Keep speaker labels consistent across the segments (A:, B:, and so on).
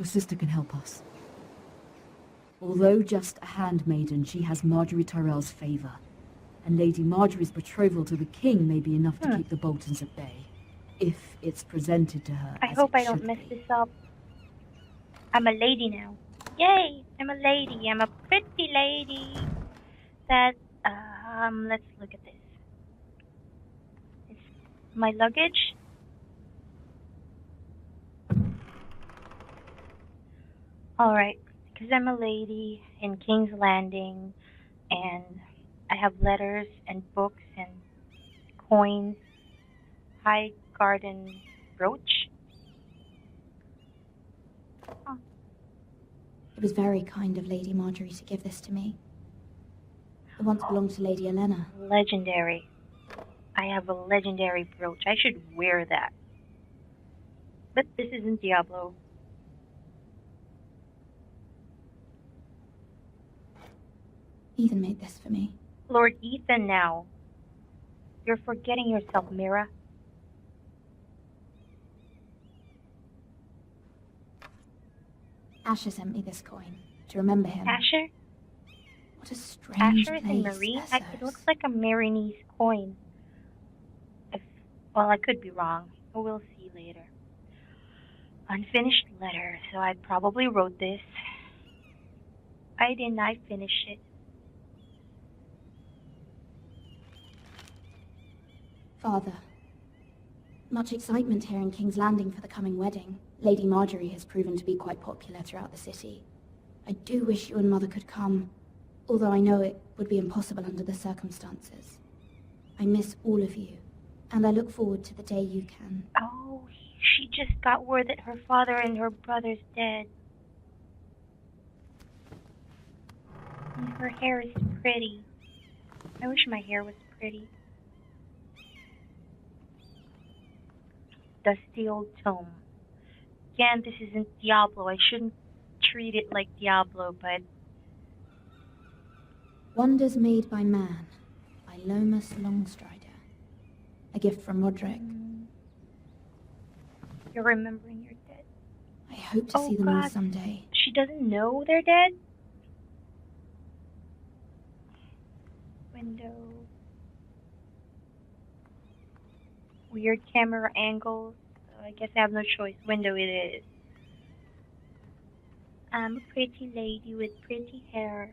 A: Your sister can help us. Although just a handmaiden, she has Marjorie Tyrell's favor. And Lady Marjorie's betrothal to the king may be enough to keep the Boltons at bay, if it's presented to her
B: I
A: as
B: hope
A: it
B: I don't
A: should
B: mess
A: be.
B: this up. I'm a lady now. Yay! I'm a lady. I'm a pretty lady. Let's look at this. It's my luggage. Alright, because I'm a lady in King's Landing, and I have letters and books and coins. High garden brooch. Oh.
C: It was very kind of Lady Marjorie to give this to me. It once belonged to Lady Elena.
B: Legendary. I have a legendary brooch. I should wear that. But this isn't Diablo.
C: Ethan made this for me.
B: Lord Ethan now. You're forgetting yourself, Mira.
C: Asher sent me this coin to remember him.
B: Asher?
C: What a strange
B: Asher is
C: place,
B: in Marine?
C: Essos.
B: It looks like a Marinese coin. Well, I could be wrong. We'll see later. Unfinished letter, so I probably wrote this. Why didn't I finish it?
C: Father, much excitement here in King's Landing for the coming wedding. Lady Marjorie has proven to be quite popular throughout the city. I do wish you and Mother could come, although I know it would be impossible under the circumstances. I miss all of you, and I look forward to the day you can.
B: Oh, she just got word that her father and her brother's dead. And her hair is pretty. I wish my hair was pretty. Dusty old tome. Again, this isn't Diablo. I shouldn't treat it like Diablo, but...
C: Wonders Made by Man, by Lomas Longstrider. A gift from Roderick.
B: You're remembering your dead.
C: I hope to see them all someday.
B: She doesn't know they're dead? Window. Weird camera angles. So I guess I have no choice. Window it is. I'm a pretty lady with pretty hair,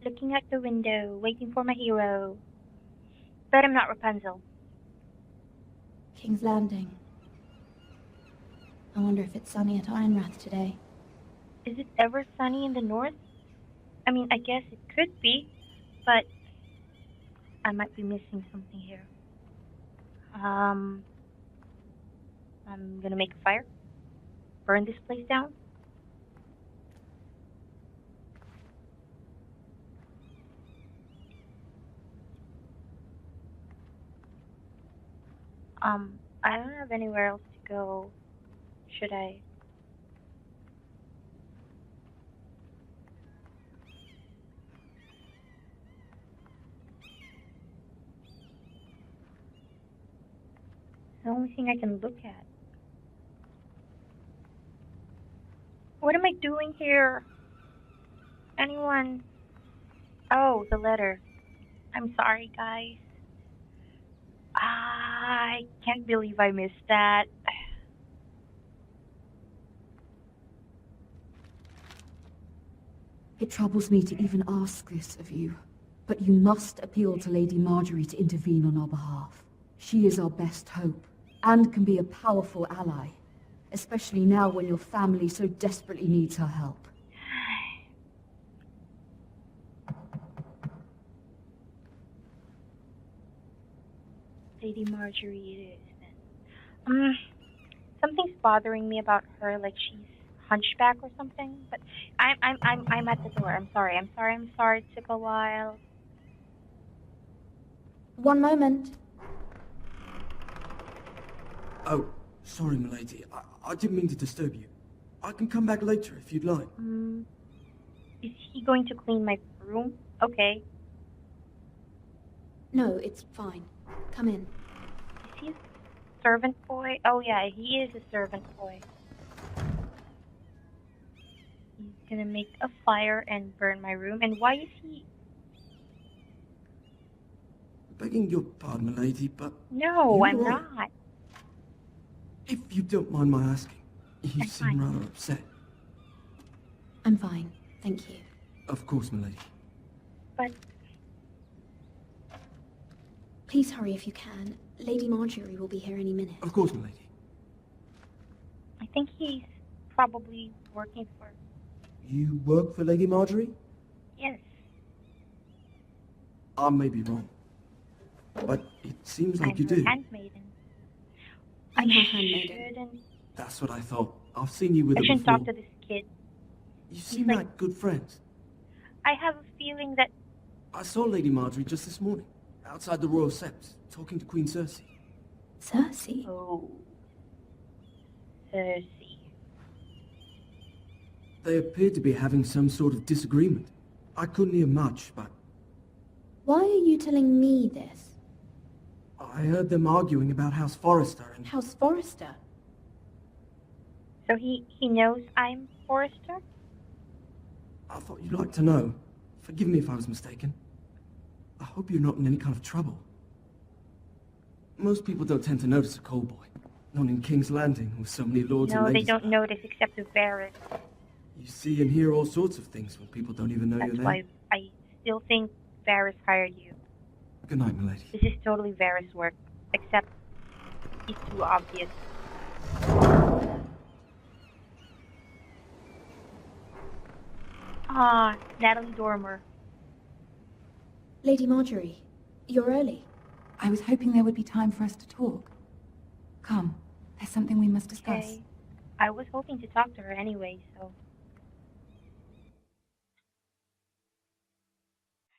B: looking at the window, waiting for my hero. But I'm not Rapunzel.
C: King's Landing. I wonder if it's sunny at Ironrath today.
B: Is it ever sunny in the north? I mean, I guess it could be, but I might be missing something here. I'm gonna make a fire. Burn this place down. I don't have anywhere else to go. Should I? It's the only thing I can look at. What am I doing here? Anyone? Oh, the letter. I'm sorry, guys. I can't believe I missed that.
A: It troubles me to even ask this of you, but you must appeal to Lady Marjorie to intervene on our behalf. She is our best hope, and can be a powerful ally, especially now when your family so desperately needs her help.
B: Lady Marjorie it is then. Something's bothering me about her, like she's hunchback or something. But I'm at the door. I'm sorry. It took a while.
C: One moment.
D: Oh, sorry, milady. I didn't mean to disturb you. I can come back later if you'd like.
B: Is he going to clean my room? Okay.
C: No, it's fine. Come in.
B: Is he a servant boy? Oh yeah, he is a servant boy. He's gonna make a fire and burn my room. And why is he...
D: Begging your pardon, milady, but...
B: No,
D: you're
B: I'm
D: right.
B: not.
D: If you don't mind my asking, you
B: I'm
D: seem
B: fine.
D: rather upset.
C: I'm fine, thank you.
D: Of course, milady.
B: But
C: Please hurry if you can. Lady Marjorie will be here any minute.
D: Of course, milady.
B: I think he's probably working for...
D: You work for Lady Marjorie?
B: Yes.
D: I may be wrong, but it seems like
B: I'm
D: you
B: her
D: do.
B: handmaiden.
C: I'm her
B: I
C: handmaiden.
B: shouldn't...
D: That's what I thought. I've seen you with
B: I
D: her
B: shouldn't
D: before.
B: talk to this kid.
D: You seem
B: like-
D: like good friends.
B: I have a feeling that...
D: I saw Lady Marjorie just this morning, outside the Royal Sept, talking to Queen Cersei.
C: Cersei?
B: Oh. Cersei.
D: They appeared to be having some sort of disagreement. I couldn't hear much, but
C: Why are you telling me this?
D: I heard them arguing about House Forrester and...
C: House Forrester?
B: So he knows I'm Forrester?
D: I thought you'd like to know. Forgive me if I was mistaken. I hope you're not in any kind of trouble. Most people don't tend to notice a call boy. Not in King's Landing, with so many lords and
B: No, they
D: ladies.
B: don't notice except the Varys.
D: You see and hear all sorts of things when people don't even know
B: That's
D: you're
B: why
D: there.
B: I still think Varys hired you.
D: Good night, milady.
B: This is totally Varys' work. Except it's too obvious. Ah, Natalie Dormer.
C: Lady Marjorie, you're early.
A: I was hoping there would be time for us to talk. Come, there's something we must discuss.
B: Okay. I was hoping to talk to her anyway, so...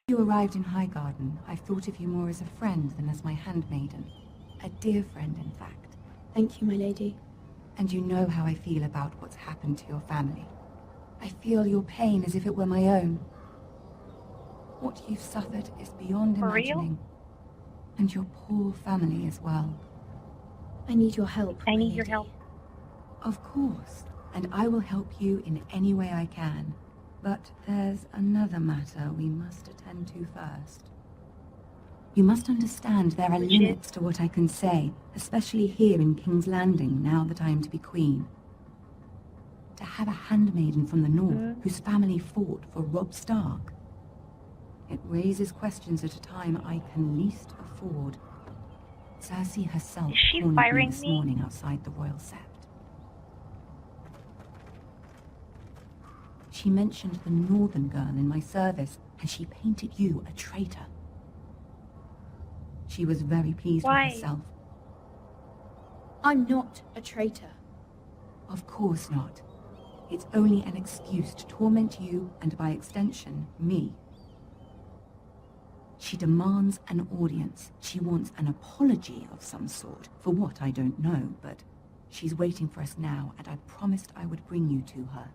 A: You arrived in Highgarden. I've thought of you more as a friend than as my handmaiden. A dear friend, in fact.
C: Thank you, my lady.
A: And you know how I feel about what's happened to your family. I feel your pain as if it were my own. What you've suffered is beyond
B: For real?
A: imagining. And your poor family as well.
C: I need your help,
B: I
C: my
B: need your
C: lady.
B: help.
A: Of course, and I will help you in any way I can. But there's another matter we must attend to first. You must understand there are
B: Which is?
A: limits to what I can say, especially here in King's Landing, now that I am to be queen. To have a handmaiden from the north whose family fought for Robb Stark. It raises questions at a time I can least afford. Cersei herself
B: Is she
A: cornered me
B: firing
A: this
B: me?
A: morning outside the Royal Sept. She mentioned the northern girl in my service, and she painted you a traitor. She was very pleased
B: Why?
A: with herself.
C: I'm not a traitor.
A: Of course not. It's only an excuse to torment you, and by extension, me. She demands an audience. She wants an apology of some sort, for what I don't know, but she's waiting for us now, and I promised I would bring you to her.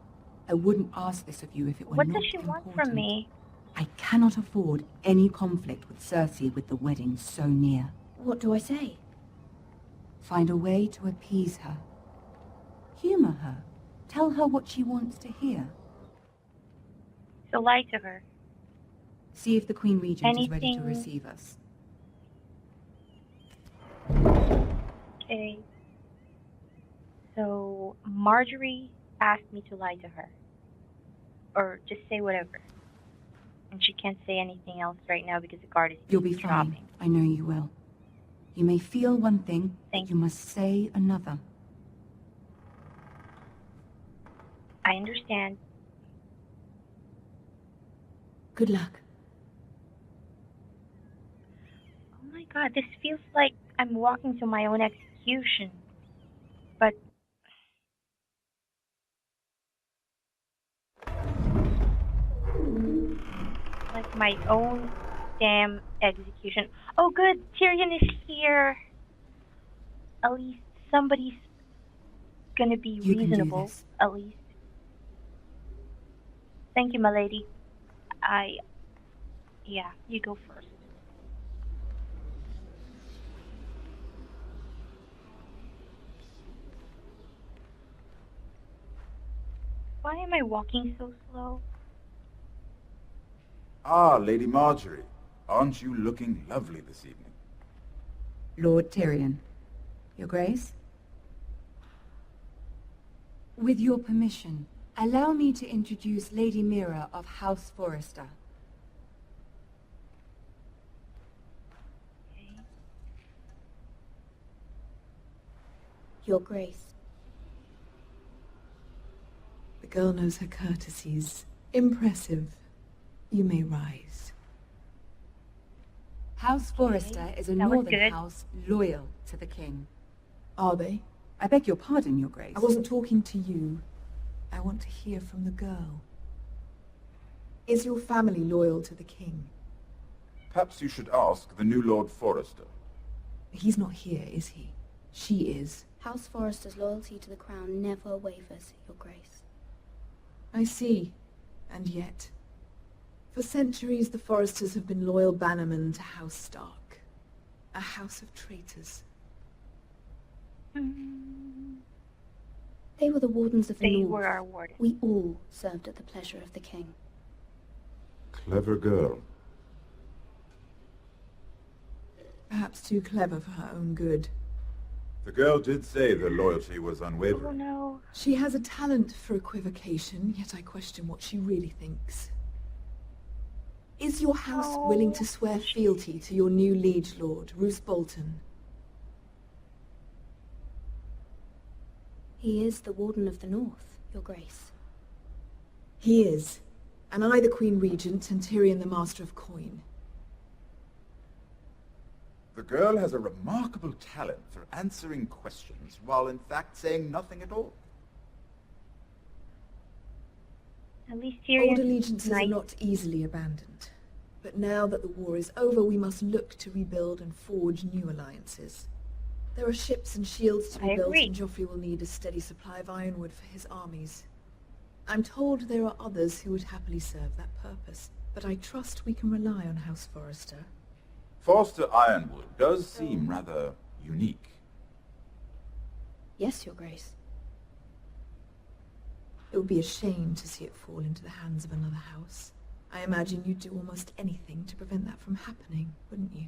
A: I wouldn't ask this of you if it were
B: What
A: not
B: does she want
A: important.
B: from me?
A: I cannot afford any conflict with Cersei with the wedding so near.
C: What do I say?
A: Find a way to appease her. Humor her. Tell her what she wants to hear.
B: So lie to her.
A: See if the Queen Regent is ready to
B: Anything-
A: receive us.
B: Okay. So Marjorie asked me to lie to her. Or just say whatever. And she can't say anything else right now because the guard is
A: You'll be fine.
B: shopping.
A: I know you will. You may feel one thing,
B: Thank
A: but you must say another.
B: I understand.
C: Good luck.
B: Oh my god, this feels like I'm walking to my own execution. But like my own damn execution. Oh good, Tyrion is here. At least somebody's gonna be
A: You can do
B: reasonable.
A: this.
B: At least. Thank you, my lady. Yeah, you go first. Why am I walking so slow?
E: Ah, Lady Marjorie. Aren't you looking lovely this evening?
F: Lord Tyrion. Your Grace? With your permission, allow me to introduce Lady Mira of House Forrester.
B: Okay.
C: Your Grace.
G: The girl knows her courtesies. Impressive. You may rise.
F: House Forrester is a
B: that was
F: northern
B: good.
F: house loyal to the king.
G: Are they?
F: I beg your pardon, Your Grace.
G: I wasn't talking to you. I want to hear from the girl. Is your family loyal to the king?
E: Perhaps you should ask the new Lord Forrester.
G: He's not here, is he? She is.
C: House Forrester's loyalty to the crown never wavers, Your Grace.
G: I see. And yet, for centuries the Forresters have been loyal bannermen to House Stark. A house of traitors.
C: They were the wardens of the
B: They
C: North.
B: were our wardens.
C: We all served at the pleasure of the king.
E: Clever girl.
G: Perhaps too clever for her own good.
E: The girl did say their loyalty was
B: Oh
E: unwavering.
B: no.
G: She has a talent for equivocation, yet I question what she really thinks. Is your house willing to swear fealty to your new liege lord, Roose Bolton?
C: He is the warden of the North, Your Grace.
G: He is, and I the Queen Regent and Tyrion the Master of Coin.
E: The girl has a remarkable talent for answering questions while in fact saying nothing at all.
B: At least
G: Old
B: Tyrion's
G: allegiances
B: nice.
G: are not easily abandoned. But now that the war is over, we must look to rebuild and forge new alliances. There are ships and shields to be
B: I
G: built,
B: agree.
G: and Joffrey will need a steady supply of ironwood for his armies. I'm told there are others who would happily serve that purpose, but I trust we can rely on House Forrester.
E: Forster Ironwood does seem rather unique.
C: Yes, Your Grace.
G: It would be a shame to see it fall into the hands of another house. I imagine you'd do almost anything to prevent that from happening, wouldn't you?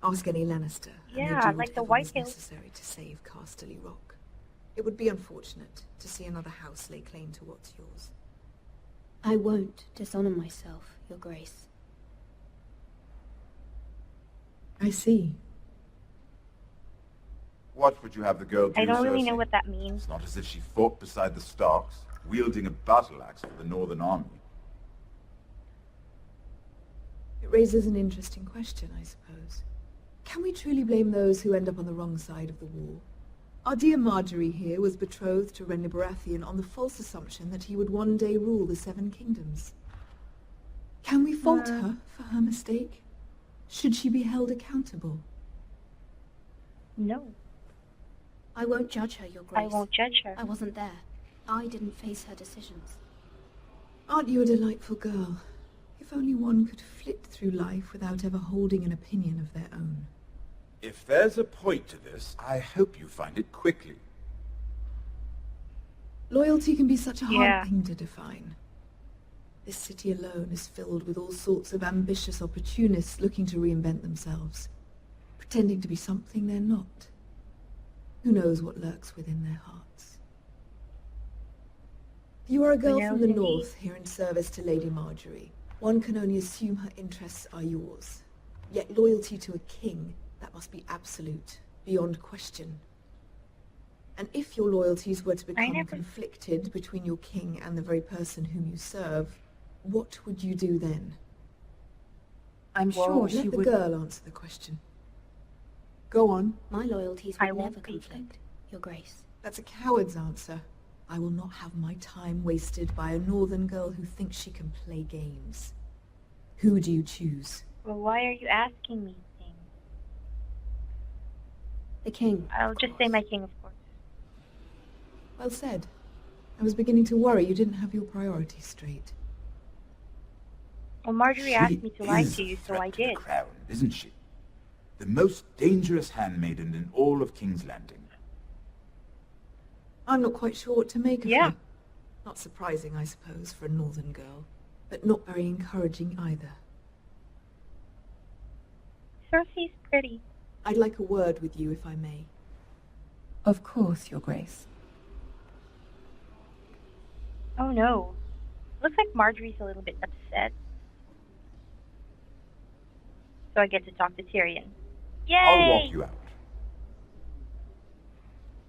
G: Ask any Lannister, and
B: Yeah,
G: they'd do
B: like the
G: whatever was
B: Whitetails.
G: necessary to save Casterly Rock. It would be unfortunate to see another house lay claim to what's yours.
C: I won't dishonor myself, Your Grace.
G: I see.
E: What would you have the girl do,
B: I don't really
E: Cersei?
B: know what that means.
E: It's not as if she fought beside the Starks, wielding a battle axe for the Northern Army.
G: It raises an interesting question, I suppose. Can we truly blame those who end up on the wrong side of the war? Our dear Marjorie here was betrothed to Renly Baratheon on the false assumption that he would one day rule the Seven Kingdoms. Can we fault her for her mistake? Should she be held accountable?
B: No,
C: I won't judge her, Your Grace.
B: I won't judge her.
C: I wasn't there. I didn't face her decisions.
G: Aren't you a delightful girl? If only one could flit through life without ever holding an opinion of their own.
E: If there's a point to this, I hope you find it quickly.
G: Loyalty can be such a
B: Yeah.
G: hard thing to define. This city alone is filled with all sorts of ambitious opportunists looking to reinvent themselves, pretending to be something they're not. Who knows what lurks within their hearts? You are a girl
B: knows
G: from the
B: indeed.
G: north here in service to Lady Marjorie. One can only assume her interests are yours. Yet loyalty to a king, that must be absolute, beyond question. And if your loyalties were to become
B: never-
G: conflicted between your king and the very person whom you serve, what would you do then?
F: I'm
B: Well,
F: sure
G: Let
F: she
G: the
F: would...
G: girl answer the question. Go on.
C: My loyalties
B: I
C: will
B: won't
C: never
B: be
C: conflict, Your Grace.
G: That's a coward's answer. I will not have my time wasted by a northern girl who thinks she can play games. Who do you choose?
B: Well, why are you asking me things?
C: The king.
B: I'll
C: of
B: just say
C: course.
B: my king, of course.
G: Well said. I was beginning to worry you didn't have your priorities straight.
B: Well, Marjorie
E: She
B: asked me to lie
E: is
B: to you,
E: a
B: so
E: threat
B: I
E: to the
B: did.
G: Not surprising, I suppose, for a northern girl, but not very encouraging either.
B: Cersei's pretty.
G: I'd like a word with you, if I may.
F: Of course, Your Grace.
B: Oh no. Looks like Marjorie's a little bit upset. So I get to talk to Tyrion. Yay!
E: I'll walk you out.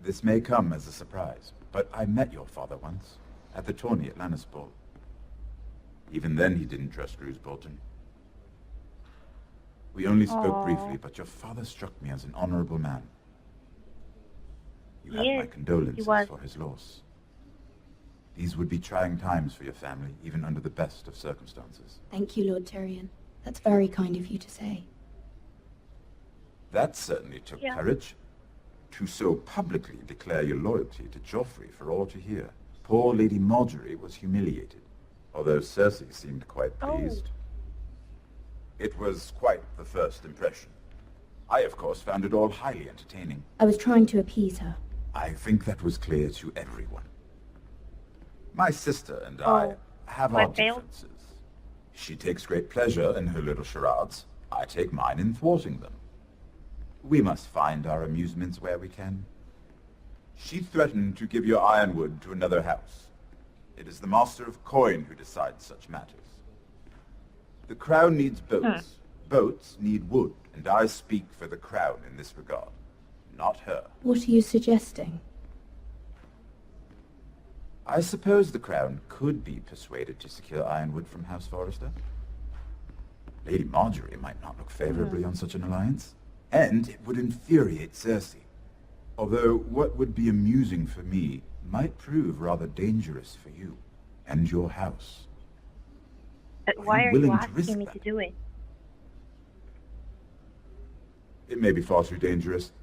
E: This may come as a surprise, but I met your father once, at the tourney at Lannisport. Even then he didn't trust Roose Bolton. We only spoke
B: Aww.
E: briefly, but your father struck me as an honorable man. You have
B: He
E: my
B: is. He
E: condolences
B: was.
E: for his loss. These would be trying times for your family, even under the best of circumstances.
C: Thank you, Lord Tyrion. That's very kind of you to say.
E: That certainly took
B: Yeah.
E: courage. To so publicly declare your loyalty to Joffrey for all to hear. Poor Lady Marjorie was humiliated, although Cersei seemed quite pleased. It was quite the first impression. I, of course, found it all highly entertaining.
C: I was trying to appease her.
E: I think that was clear to everyone. My sister and I have
B: I
E: our
B: failed?
E: differences. She takes great pleasure in her little charades. I take mine in thwarting them. We must find our amusements where we can. She threatened to give your ironwood to another house. It is the Master of Coin who decides such matters. The crown needs boats. Boats need wood, and I speak for the crown in this regard, not her.
C: What are you suggesting?
E: I suppose the crown could be persuaded to secure ironwood from House Forrester. Lady Marjorie might not look favorably on such an alliance, and it would infuriate Cersei. Although what would be amusing for me might prove rather dangerous for you and your house.
B: But
E: Are
B: why
E: you
B: are you
E: willing to risk
B: asking me
E: that?
B: to do it?
E: It may be far too dangerous.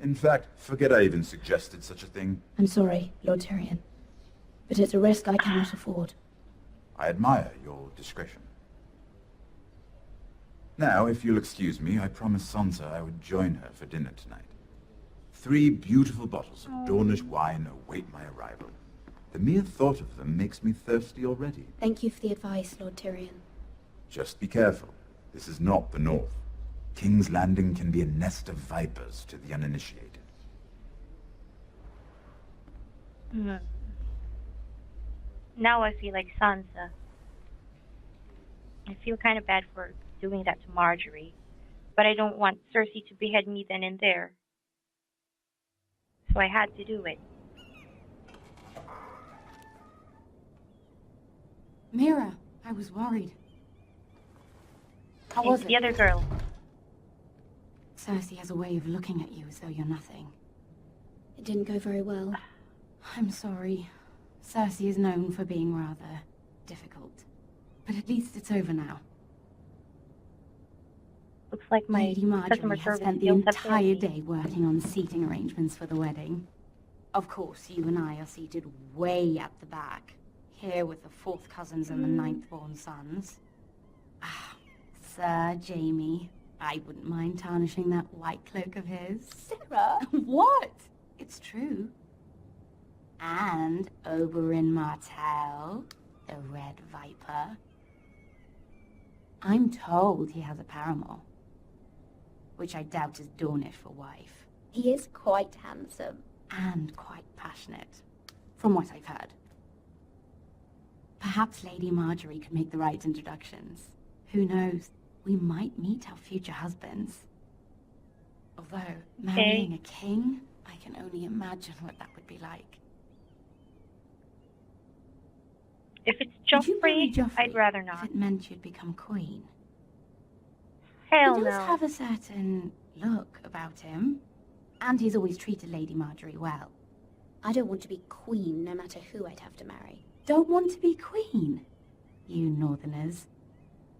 E: In fact, forget I even suggested such a thing.
C: I'm sorry, Lord Tyrion, but it's a risk I cannot afford.
E: I admire your discretion. Now, if you'll excuse me, I promised Sansa I would join her for dinner tonight. 3 beautiful bottles of Dornish wine await my arrival. The mere thought of them makes me thirsty already.
C: Thank you for the advice, Lord Tyrion.
E: Just be careful. This is not the North. King's Landing can be a nest of vipers to the uninitiated.
B: Now I feel like Sansa. I feel kind of bad for doing that to Marjorie, but I don't want Cersei to behead me then and there. So I had to do it.
A: Mira, I was worried. How was
B: It's
A: it?
B: the other girl.
A: Cersei has a way of looking at you as though you're nothing.
C: It didn't go very well.
A: I'm sorry. Cersei is known for being rather difficult. But at least it's over now.
B: Looks like my
A: Lady
B: customer
A: Marjorie has
B: service
A: spent the
B: skills have
A: entire
B: failed me.
A: day working on seating arrangements for the wedding. Of course, you and I are seated way at the back, here with the 4th cousins and the 9th-born sons. Ah, Sir Jaime, I wouldn't mind tarnishing that white cloak of his.
C: Sarah!
A: What? It's true. And Oberyn Martell, the Red Viper. I'm told he has a paramour, which I doubt is Dornish for wife,
C: He is quite handsome.
A: and quite passionate, from what I've heard. Perhaps Lady Marjorie could make the right introductions. Who knows? We might meet our future husbands. Although, marrying a king, I can only imagine what that would be like.
B: If it's
A: Would you marry
B: Joffrey, I'd rather
A: if
B: not.
A: it meant you'd become queen?
B: Hell
A: He does
B: no.
A: have a certain look about him, and he's always treated Lady Marjorie well.
C: I don't want to be queen, no matter who I'd have to marry.
A: Don't want to be queen? You northerners.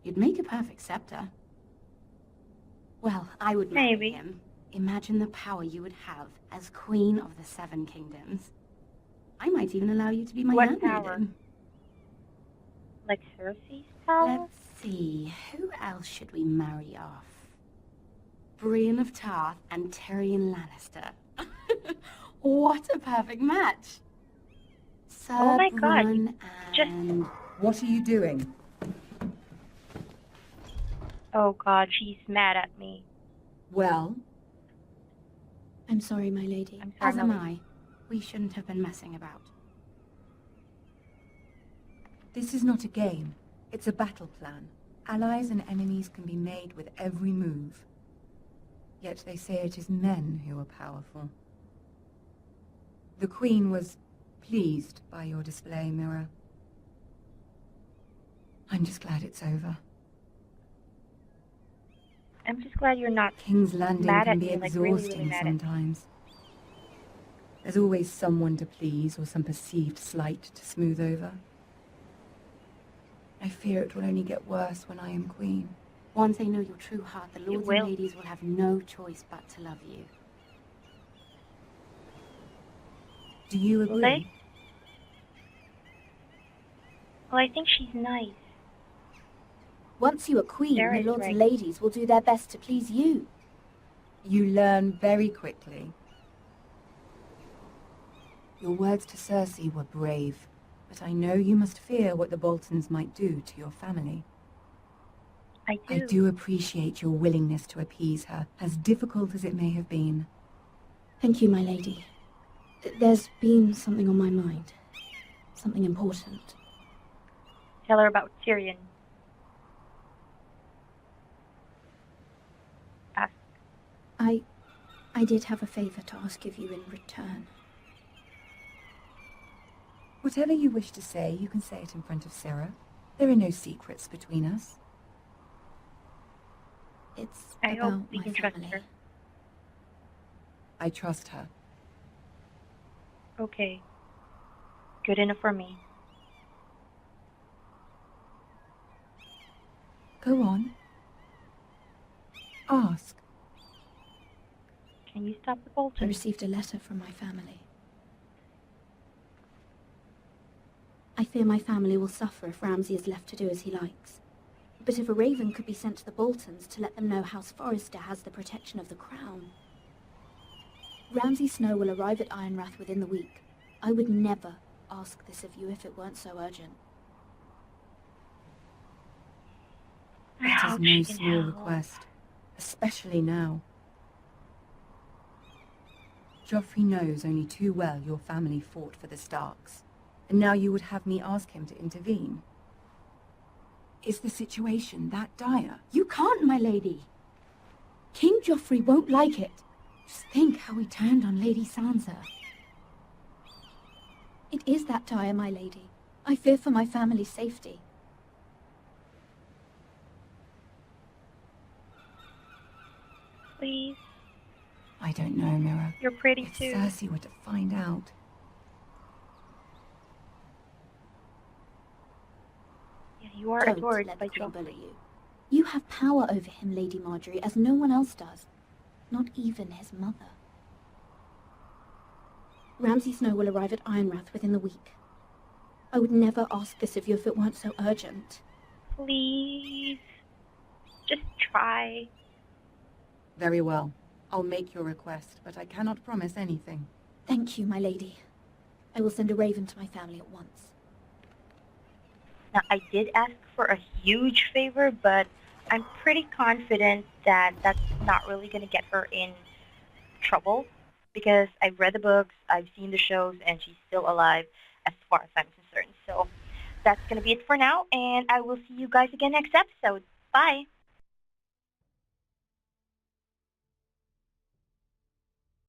A: You'd make a perfect scepter. Well, I would marry
B: Maybe.
A: him. Imagine the power you would have as queen of the 7 kingdoms. I might even allow you to be my
B: What power?
A: handmaiden.
B: Like Cersei's power?
A: Let's see, who else should we marry off? Brienne of Tarth and Tyrion Lannister. What a perfect match!
B: Oh my
C: third
B: god,
C: one,
B: just...
C: and...
F: What are you doing?
B: Oh god, she's mad at me.
F: Well,
C: I'm sorry, my lady.
B: I'm sorry,
C: As am
B: my
C: I. We shouldn't have been messing about.
F: this is not a game. It's a battle plan. Allies and enemies can be made with every move. Yet they say it is men who are powerful. The Queen was pleased by your display, Mira. I'm just glad it's over.
B: I'm just glad you're not
F: King's Landing
B: mad
F: can
B: at
F: be
B: me, like really, really
F: exhausting
B: mad at me.
F: sometimes. There's always someone to please or some perceived slight to smooth over. I fear it will only get worse when I am queen.
C: Once they know your true heart, the lords and
B: will.
C: ladies will have no choice but to love you.
F: Do you
B: Will
F: agree?
B: they? Well, I think she's nice.
C: Once you are queen,
B: Sarah
C: the
B: is
C: lords
B: right.
C: and ladies will do their best to please you.
F: You learn very quickly. Your words to Cersei were brave, but I know you must fear what the Boltons might do to your family. I do appreciate your willingness to appease her, as difficult as it may have been.
C: Thank you, my lady. There's been something on my mind. Something important.
B: Tell her about Tyrion. Ask.
C: I did have a favor to ask of you in return.
F: Whatever you wish to say, you can say it in front of Sarah. There are no secrets between us.
C: It's
B: I hope
C: about
B: we
C: my
B: can trust
C: family.
B: her.
F: I trust her.
B: Okay. Good enough for me.
F: Go on. Ask.
B: Can you stop the
C: I
B: Bolton?
C: received a letter from my family. I fear my family will suffer if Ramsay is left to do as he likes. But if a raven could be sent to the Boltons to let them know House Forrester has the protection of the crown. Ramsay Snow will arrive at Ironrath within the week. I would never ask this of you if it weren't so urgent.
B: I
F: That is
B: hope
F: no
B: she can
F: small
B: help.
F: request, especially now. Joffrey knows only too well your family fought for the Starks, and now you would have me ask him to intervene. Is the situation that dire?
C: You can't, my lady. King Joffrey won't like it. Just think how he turned on Lady Sansa. It is that dire, my lady. I fear for my family's safety.
B: Please.
F: I don't know, Mira.
B: You're pretty
F: If
B: too.
F: Cersei were to find out...
B: Yeah, you are
C: Don't
B: adored
C: let
B: by
C: the Queen bully
B: Joffrey.
C: you. You have power over him, Lady Marjorie, as no one else does. Not even his mother. Ramsay Snow will arrive at Ironrath within the week. I would never ask this of you if it weren't so urgent.
B: Please. Just try.
F: Very well. I'll make your request, but I cannot promise anything.
C: Thank you, my lady. I will send a raven to my family at once.
B: Now, I did ask for a huge favor, but I'm pretty confident that that's not really going to get her in trouble because I've read the books, I've seen the shows, and she's still alive as far as I'm concerned. So that's going to be it for now, and I will see you guys again next episode. Bye!